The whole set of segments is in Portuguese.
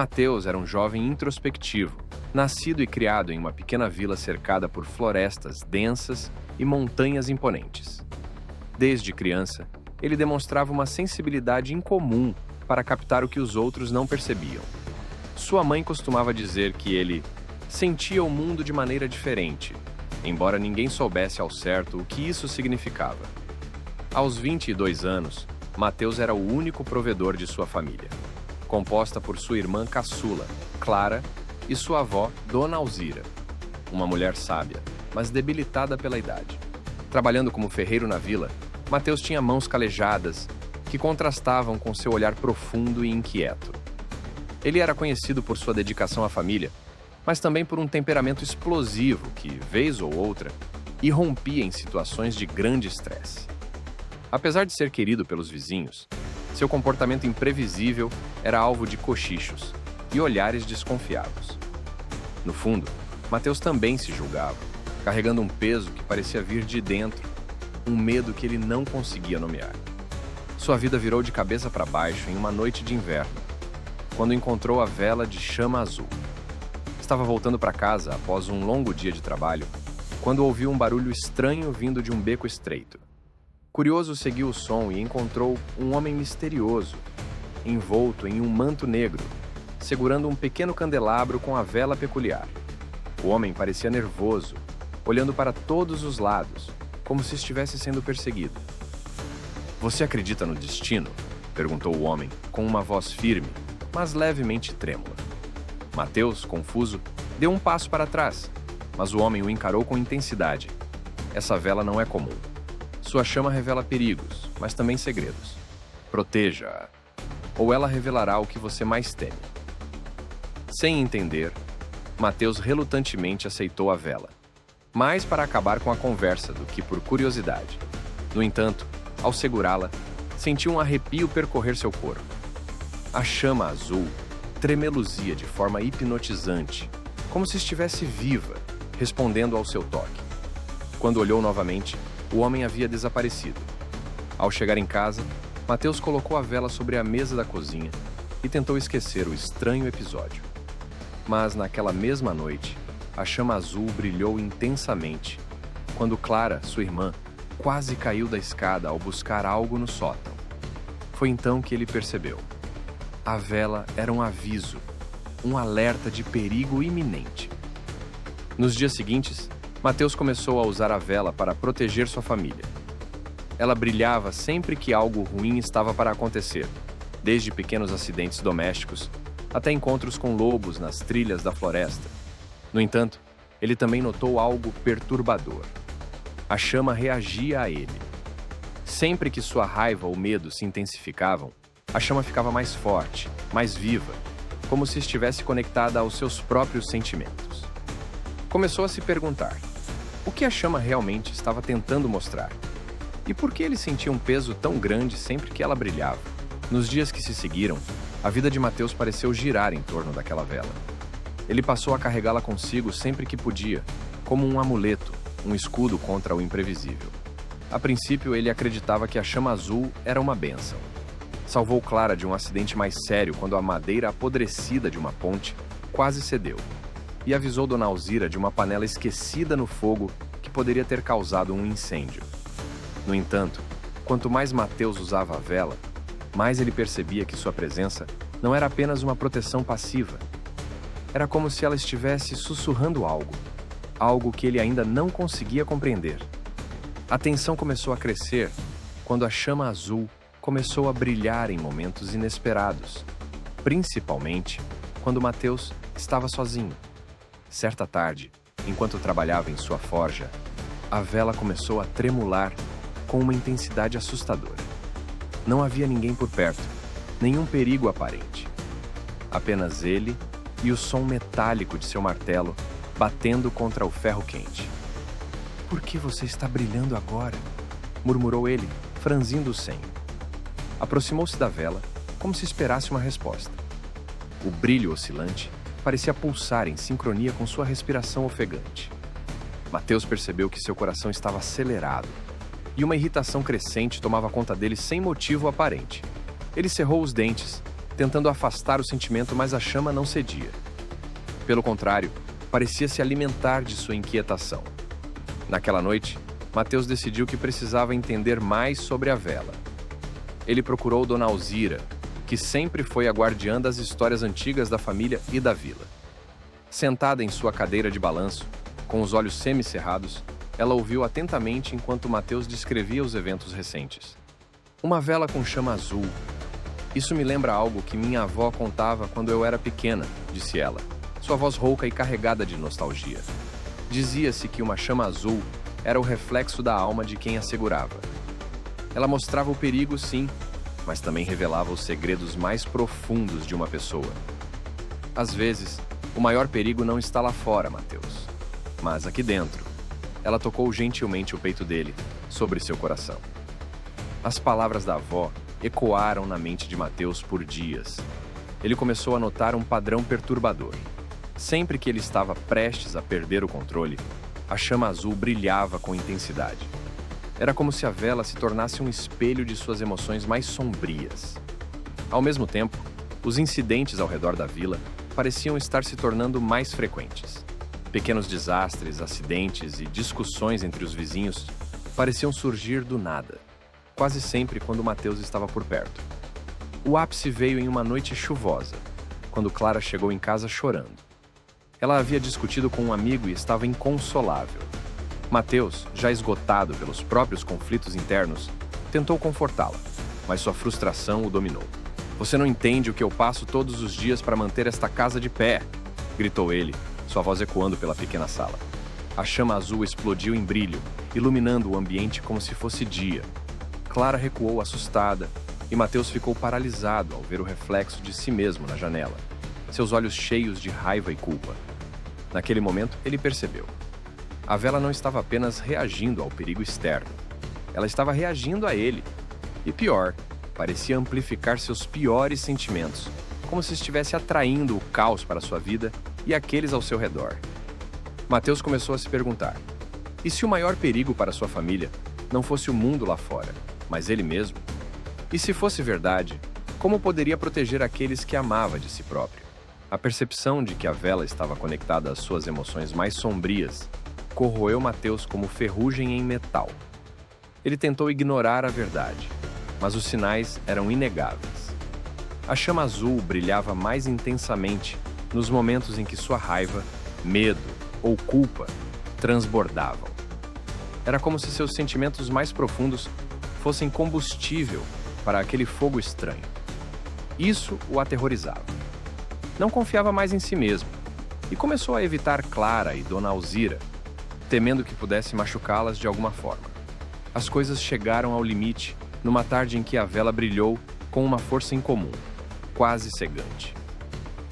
Mateus era um jovem introspectivo, nascido e criado em uma pequena vila cercada por florestas densas e montanhas imponentes. Desde criança, ele demonstrava uma sensibilidade incomum para captar o que os outros não percebiam. Sua mãe costumava dizer que ele sentia o mundo de maneira diferente, embora ninguém soubesse ao certo o que isso significava. Aos 22 anos, Mateus era o único provedor de sua família, composta por sua irmã caçula, Clara, e sua avó, Dona Alzira, uma mulher sábia, mas debilitada pela idade. Trabalhando como ferreiro na vila, Mateus tinha mãos calejadas que contrastavam com seu olhar profundo e inquieto. Ele era conhecido por sua dedicação à família, mas também por um temperamento explosivo que, vez ou outra, irrompia em situações de grande estresse. Apesar de ser querido pelos vizinhos, seu comportamento imprevisível era alvo de cochichos e olhares desconfiados. No fundo, Mateus também se julgava, carregando um peso que parecia vir de dentro, um medo que ele não conseguia nomear. Sua vida virou de cabeça para baixo em uma noite de inverno, quando encontrou a vela de chama azul. Estava voltando para casa após um longo dia de trabalho, quando ouviu um barulho estranho vindo de um beco estreito. Curioso, seguiu o som e encontrou um homem misterioso, envolto em um manto negro, segurando um pequeno candelabro com a vela peculiar. O homem parecia nervoso, olhando para todos os lados, como se estivesse sendo perseguido. "Você acredita no destino?" perguntou o homem, com uma voz firme, mas levemente trêmula. Mateus, confuso, deu um passo para trás, mas o homem o encarou com intensidade. "Essa vela não é comum. Sua chama revela perigos, mas também segredos. Proteja-a, ou ela revelará o que você mais teme." Sem entender, Mateus relutantemente aceitou a vela, mais para acabar com a conversa do que por curiosidade. No entanto, ao segurá-la, sentiu um arrepio percorrer seu corpo. A chama azul tremeluzia de forma hipnotizante, como se estivesse viva, respondendo ao seu toque. Quando olhou novamente, o homem havia desaparecido. Ao chegar em casa, Mateus colocou a vela sobre a mesa da cozinha e tentou esquecer o estranho episódio. Mas naquela mesma noite, a chama azul brilhou intensamente, quando Clara, sua irmã, quase caiu da escada ao buscar algo no sótão. Foi então que ele percebeu. A vela era um aviso, um alerta de perigo iminente. Nos dias seguintes, Mateus começou a usar a vela para proteger sua família. Ela brilhava sempre que algo ruim estava para acontecer, desde pequenos acidentes domésticos até encontros com lobos nas trilhas da floresta. No entanto, ele também notou algo perturbador. A chama reagia a ele. Sempre que sua raiva ou medo se intensificavam, a chama ficava mais forte, mais viva, como se estivesse conectada aos seus próprios sentimentos. Começou a se perguntar: o que a chama realmente estava tentando mostrar? E por que ele sentia um peso tão grande sempre que ela brilhava? Nos dias que se seguiram, a vida de Mateus pareceu girar em torno daquela vela. Ele passou a carregá-la consigo sempre que podia, como um amuleto, um escudo contra o imprevisível. A princípio, ele acreditava que a chama azul era uma bênção. Salvou Clara de um acidente mais sério quando a madeira apodrecida de uma ponte quase cedeu, e avisou Dona Alzira de uma panela esquecida no fogo que poderia ter causado um incêndio. No entanto, quanto mais Mateus usava a vela, mais ele percebia que sua presença não era apenas uma proteção passiva. Era como se ela estivesse sussurrando algo que ele ainda não conseguia compreender. A tensão começou a crescer quando a chama azul começou a brilhar em momentos inesperados, principalmente quando Mateus estava sozinho. Certa tarde, enquanto trabalhava em sua forja, a vela começou a tremular com uma intensidade assustadora. Não havia ninguém por perto, nenhum perigo aparente. Apenas ele e o som metálico de seu martelo batendo contra o ferro quente. "Por que você está brilhando agora?" murmurou ele, franzindo o senho. Aproximou-se da vela, como se esperasse uma resposta. O brilho oscilante parecia pulsar em sincronia com sua respiração ofegante. Mateus percebeu que seu coração estava acelerado e uma irritação crescente tomava conta dele sem motivo aparente. Ele cerrou os dentes, tentando afastar o sentimento, mas a chama não cedia. Pelo contrário, parecia se alimentar de sua inquietação. Naquela noite, Mateus decidiu que precisava entender mais sobre a vela. Ele procurou Dona Alzira, que sempre foi a guardiã das histórias antigas da família e da vila. Sentada em sua cadeira de balanço, com os olhos semicerrados, ela ouviu atentamente enquanto Mateus descrevia os eventos recentes. Uma vela com chama azul. Isso me lembra algo que minha avó contava quando eu era pequena, disse ela, sua voz rouca e carregada de nostalgia. Dizia-se que uma chama azul era o reflexo da alma de quem a segurava. Ela mostrava o perigo, sim, mas também revelava os segredos mais profundos de uma pessoa. Às vezes, o maior perigo não está lá fora, Mateus, mas aqui dentro. Ela tocou gentilmente o peito dele, sobre seu coração. As palavras da avó ecoaram na mente de Mateus por dias. Ele começou a notar um padrão perturbador. Sempre que ele estava prestes a perder o controle, a chama azul brilhava com intensidade. Era como se a vela se tornasse um espelho de suas emoções mais sombrias. Ao mesmo tempo, os incidentes ao redor da vila pareciam estar se tornando mais frequentes. Pequenos desastres, acidentes e discussões entre os vizinhos pareciam surgir do nada, quase sempre quando Mateus estava por perto. O ápice veio em uma noite chuvosa, quando Clara chegou em casa chorando. Ela havia discutido com um amigo e estava inconsolável. Mateus, já esgotado pelos próprios conflitos internos, tentou confortá-la, mas sua frustração o dominou. "Você não entende o que eu passo todos os dias para manter esta casa de pé", gritou ele, sua voz ecoando pela pequena sala. A chama azul explodiu em brilho, iluminando o ambiente como se fosse dia. Clara recuou assustada, e Mateus ficou paralisado ao ver o reflexo de si mesmo na janela, seus olhos cheios de raiva e culpa. Naquele momento, ele percebeu. A vela não estava apenas reagindo ao perigo externo, ela estava reagindo a ele. E pior, parecia amplificar seus piores sentimentos, como se estivesse atraindo o caos para sua vida e aqueles ao seu redor. Mateus começou a se perguntar: e se o maior perigo para sua família não fosse o mundo lá fora, mas ele mesmo? E se fosse verdade, como poderia proteger aqueles que amava de si próprio? A percepção de que a vela estava conectada às suas emoções mais sombrias corroeu Mateus como ferrugem em metal. Ele tentou ignorar a verdade, mas os sinais eram inegáveis. A chama azul brilhava mais intensamente nos momentos em que sua raiva, medo ou culpa transbordavam. Era como se seus sentimentos mais profundos fossem combustível para aquele fogo estranho. Isso o aterrorizava. Não confiava mais em si mesmo e começou a evitar Clara e Dona Alzira, temendo que pudesse machucá-las de alguma forma. As coisas chegaram ao limite numa tarde em que a vela brilhou com uma força incomum, quase cegante.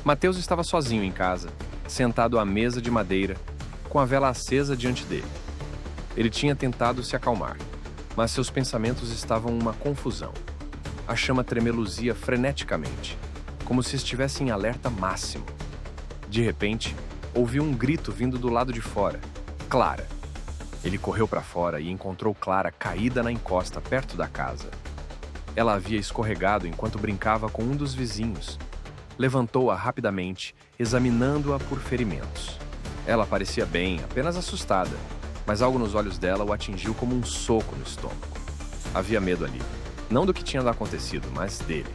Mateus estava sozinho em casa, sentado à mesa de madeira, com a vela acesa diante dele. Ele tinha tentado se acalmar, mas seus pensamentos estavam uma confusão. A chama tremeluzia freneticamente, como se estivesse em alerta máximo. De repente, ouviu um grito vindo do lado de fora. Clara. Ele correu para fora e encontrou Clara caída na encosta perto da casa. Ela havia escorregado enquanto brincava com um dos vizinhos. Levantou-a rapidamente, examinando-a por ferimentos. Ela parecia bem, apenas assustada, mas algo nos olhos dela o atingiu como um soco no estômago. Havia medo ali, não do que tinha acontecido, mas dele.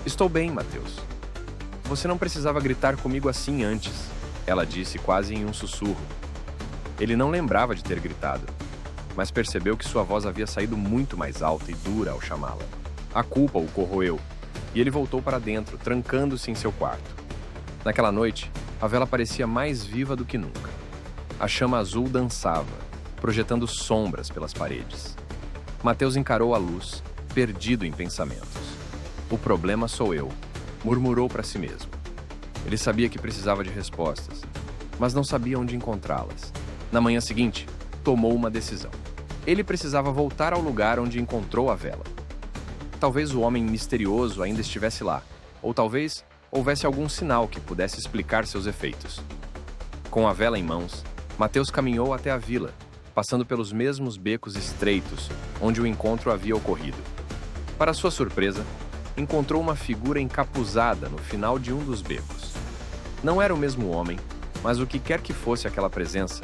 "Estou bem, Mateus. Você não precisava gritar comigo assim antes", ela disse quase em um sussurro. Ele não lembrava de ter gritado, mas percebeu que sua voz havia saído muito mais alta e dura ao chamá-la. A culpa o corroeu, e ele voltou para dentro, trancando-se em seu quarto. Naquela noite, a vela parecia mais viva do que nunca. A chama azul dançava, projetando sombras pelas paredes. Mateus encarou a luz, perdido em pensamentos. "O problema sou eu", murmurou para si mesmo. Ele sabia que precisava de respostas, mas não sabia onde encontrá-las. Na manhã seguinte, tomou uma decisão. Ele precisava voltar ao lugar onde encontrou a vela. Talvez o homem misterioso ainda estivesse lá, ou talvez houvesse algum sinal que pudesse explicar seus efeitos. Com a vela em mãos, Mateus caminhou até a vila, passando pelos mesmos becos estreitos onde o encontro havia ocorrido. Para sua surpresa, encontrou uma figura encapuzada no final de um dos becos. Não era o mesmo homem, mas o que quer que fosse aquela presença,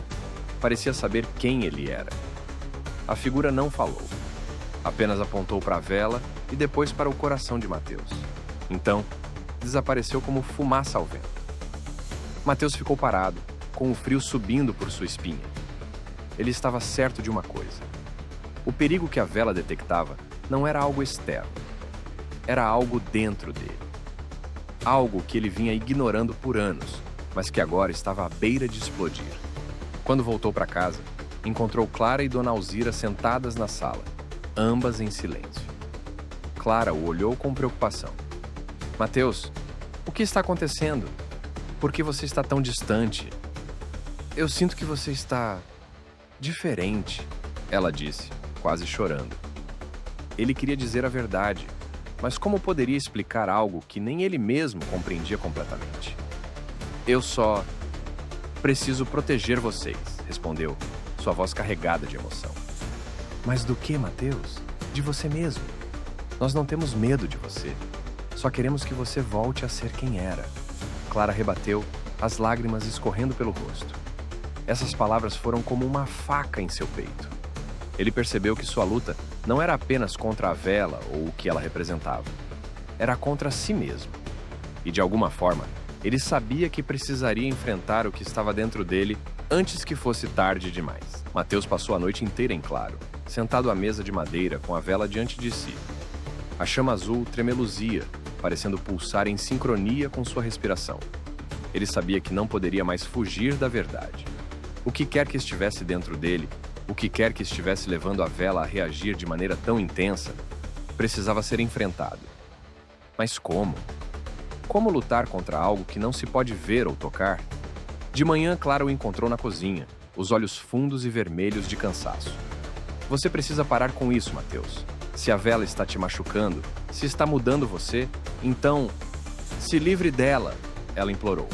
parecia saber quem ele era. A figura não falou, apenas apontou para a vela e depois para o coração de Mateus. Então, desapareceu como fumaça ao vento. Mateus ficou parado, com o frio subindo por sua espinha. Ele estava certo de uma coisa. O perigo que a vela detectava não era algo externo. Era algo dentro dele. Algo que ele vinha ignorando por anos, mas que agora estava à beira de explodir. Quando voltou para casa, encontrou Clara e Dona Alzira sentadas na sala, ambas em silêncio. Clara o olhou com preocupação. Mateus, o que está acontecendo? Por que você está tão distante? Eu sinto que você está diferente, ela disse, quase chorando. Ele queria dizer a verdade, mas como poderia explicar algo que nem ele mesmo compreendia completamente? Eu só preciso proteger vocês, respondeu, sua voz carregada de emoção. Mas do que, Mateus? De você mesmo. Nós não temos medo de você. Só queremos que você volte a ser quem era. Clara rebateu, as lágrimas escorrendo pelo rosto. Essas palavras foram como uma faca em seu peito. Ele percebeu que sua luta não era apenas contra a vela ou o que ela representava. Era contra si mesmo. E de alguma forma, ele sabia que precisaria enfrentar o que estava dentro dele antes que fosse tarde demais. Mateus passou a noite inteira em claro, sentado à mesa de madeira com a vela diante de si. A chama azul tremeluzia, parecendo pulsar em sincronia com sua respiração. Ele sabia que não poderia mais fugir da verdade. O que quer que estivesse dentro dele, o que quer que estivesse levando a vela a reagir de maneira tão intensa, precisava ser enfrentado. Mas como? Como lutar contra algo que não se pode ver ou tocar? De manhã, Clara o encontrou na cozinha, os olhos fundos e vermelhos de cansaço. Você precisa parar com isso, Mateus. Se a vela está te machucando, se está mudando você, então se livre dela, ela implorou.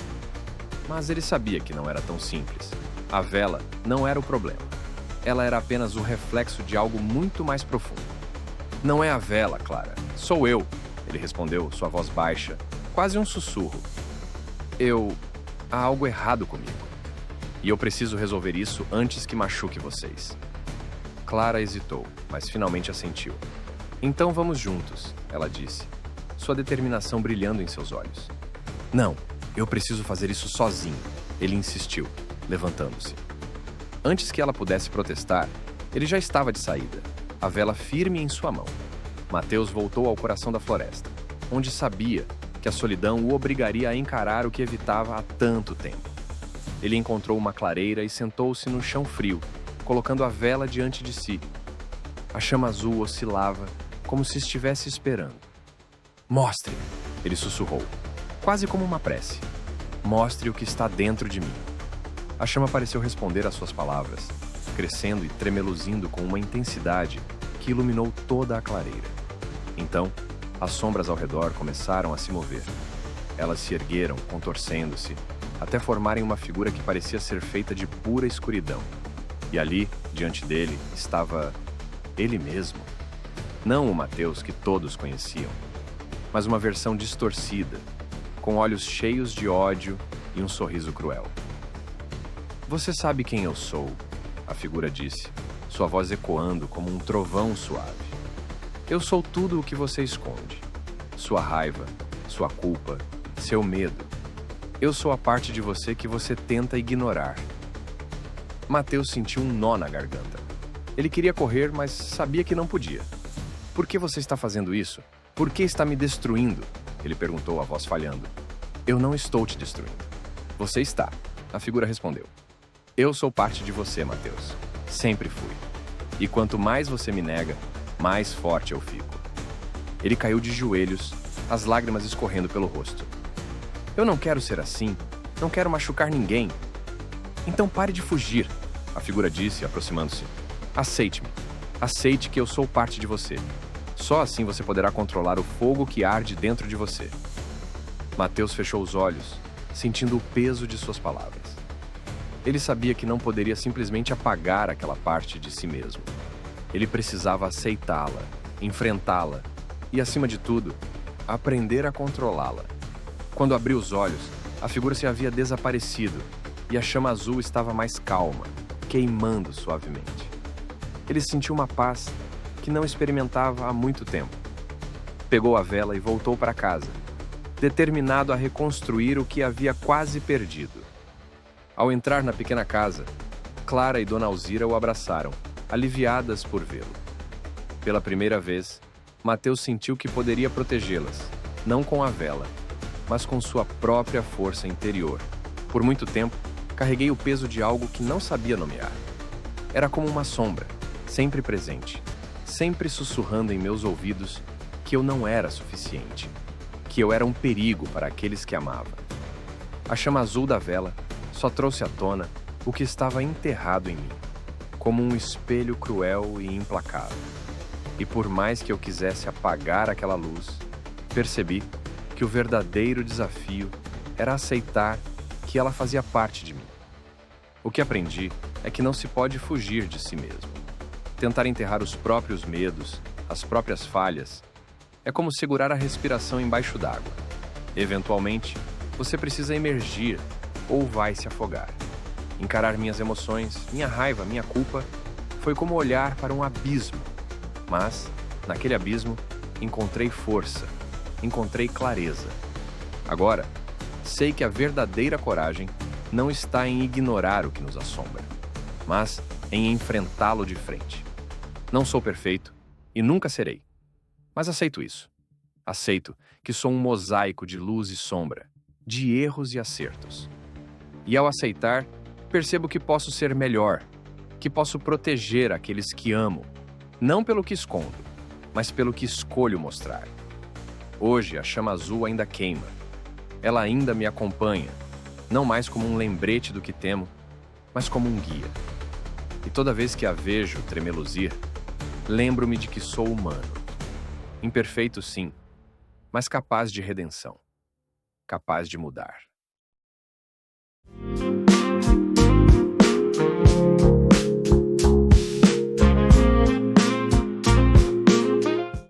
Mas ele sabia que não era tão simples. A vela não era o problema. Ela era apenas o reflexo de algo muito mais profundo. Não é a vela, Clara. Sou eu, ele respondeu, sua voz baixa, quase um sussurro. Há algo errado comigo. E eu preciso resolver isso antes que machuque vocês. Clara hesitou, mas finalmente assentiu. Então vamos juntos, ela disse, sua determinação brilhando em seus olhos. Não, eu preciso fazer isso sozinho, ele insistiu, levantando-se. Antes que ela pudesse protestar, ele já estava de saída, a vela firme em sua mão. Mateus voltou ao coração da floresta, onde sabia que a solidão o obrigaria a encarar o que evitava há tanto tempo. Ele encontrou uma clareira e sentou-se no chão frio, colocando a vela diante de si. A chama azul oscilava, como se estivesse esperando. Mostre, ele sussurrou, quase como uma prece. Mostre o que está dentro de mim. A chama pareceu responder às suas palavras, crescendo e tremeluzindo com uma intensidade que iluminou toda a clareira. Então, as sombras ao redor começaram a se mover. Elas se ergueram, contorcendo-se, até formarem uma figura que parecia ser feita de pura escuridão. E ali, diante dele, estava ele mesmo. Não o Mateus que todos conheciam, mas uma versão distorcida, com olhos cheios de ódio e um sorriso cruel. Você sabe quem eu sou, a figura disse, sua voz ecoando como um trovão suave. Eu sou tudo o que você esconde. Sua raiva, sua culpa, seu medo. Eu sou a parte de você que você tenta ignorar. Mateus sentiu um nó na garganta. Ele queria correr, mas sabia que não podia. Por que você está fazendo isso? Por que está me destruindo? Ele perguntou, a voz falhando. Eu não estou te destruindo. Você está, a figura respondeu. Eu sou parte de você, Mateus. Sempre fui. E quanto mais você me nega, mais forte eu fico. Ele caiu de joelhos, as lágrimas escorrendo pelo rosto. Eu não quero ser assim. Não quero machucar ninguém. Então pare de fugir, a figura disse, aproximando-se. Aceite-me. Aceite que eu sou parte de você. Só assim você poderá controlar o fogo que arde dentro de você. Mateus fechou os olhos, sentindo o peso de suas palavras. Ele sabia que não poderia simplesmente apagar aquela parte de si mesmo. Ele precisava aceitá-la, enfrentá-la e, acima de tudo, aprender a controlá-la. Quando abri os olhos, a figura se havia desaparecido e a chama azul estava mais calma, queimando suavemente. Ele sentiu uma paz que não experimentava há muito tempo. Pegou a vela e voltou para casa, determinado a reconstruir o que havia quase perdido. Ao entrar na pequena casa, Clara e Dona Alzira o abraçaram, aliviadas por vê-lo. Pela primeira vez, Mateus sentiu que poderia protegê-las, não com a vela, mas com sua própria força interior. Por muito tempo, carreguei o peso de algo que não sabia nomear. Era como uma sombra, sempre presente, sempre sussurrando em meus ouvidos que eu não era suficiente, que eu era um perigo para aqueles que amava. A chama azul da vela só trouxe à tona o que estava enterrado em mim, como um espelho cruel e implacável. E por mais que eu quisesse apagar aquela luz, percebi que o verdadeiro desafio era aceitar que ela fazia parte de mim. O que aprendi é que não se pode fugir de si mesmo. Tentar enterrar os próprios medos, as próprias falhas, é como segurar a respiração embaixo d'água. Eventualmente, você precisa emergir ou vai se afogar. Encarar minhas emoções, minha raiva, minha culpa, foi como olhar para um abismo. Mas, naquele abismo, encontrei força, encontrei clareza. Agora, sei que a verdadeira coragem não está em ignorar o que nos assombra, mas em enfrentá-lo de frente. Não sou perfeito e nunca serei, mas aceito isso. Aceito que sou um mosaico de luz e sombra, de erros e acertos. E ao aceitar, percebo que posso ser melhor, que posso proteger aqueles que amo, não pelo que escondo, mas pelo que escolho mostrar. Hoje a chama azul ainda queima. Ela ainda me acompanha, não mais como um lembrete do que temo, mas como um guia. E toda vez que a vejo tremeluzir, lembro-me de que sou humano. Imperfeito, sim, mas capaz de redenção, capaz de mudar.